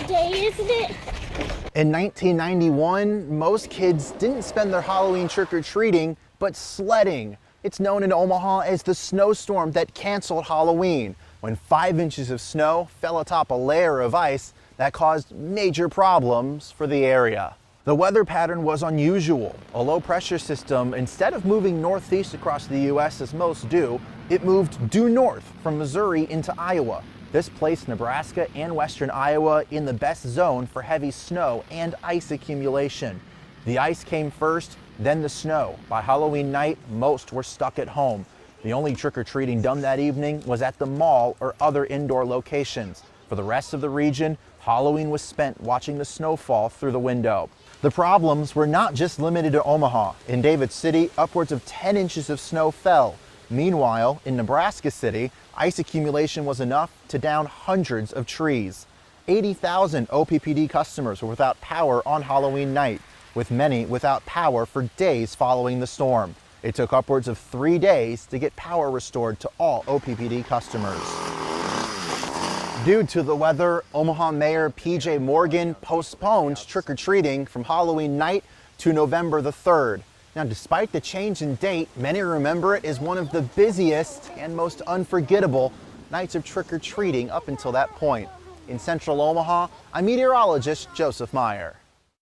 sad day, isn't it? In 1991, most kids didn't spend their Halloween trick-or-treating, but sledding. It's known in Omaha as the snowstorm that canceled Halloween, when 5 inches of snow fell atop a layer of ice that caused major problems for the area. The weather pattern was unusual. A low pressure system, instead of moving northeast across the U.S. as most do, it moved due north from Missouri into Iowa. This placed Nebraska and western Iowa in the best zone for heavy snow and ice accumulation. The ice came first, then the snow. By Halloween night, most were stuck at home. The only trick-or-treating done that evening was at the mall or other indoor locations. For the rest of the region, Halloween was spent watching the snow fall through the window. The problems were not just limited to Omaha. In David City, upwards of 10 inches of snow fell. Meanwhile, in Nebraska City, ice accumulation was enough to down hundreds of trees. 80,000 OPPD customers were without power on Halloween night, with many without power for days following the storm. It took upwards of 3 days to get power restored to all OPPD customers. Due to the weather, Omaha Mayor P.J. Morgan postponed trick-or-treating from Halloween night to November the 3rd. Now, despite the change in date, many remember it as one of the busiest and most unforgettable nights of trick-or-treating up until that point. In central Omaha, I'm meteorologist Joseph Meyer.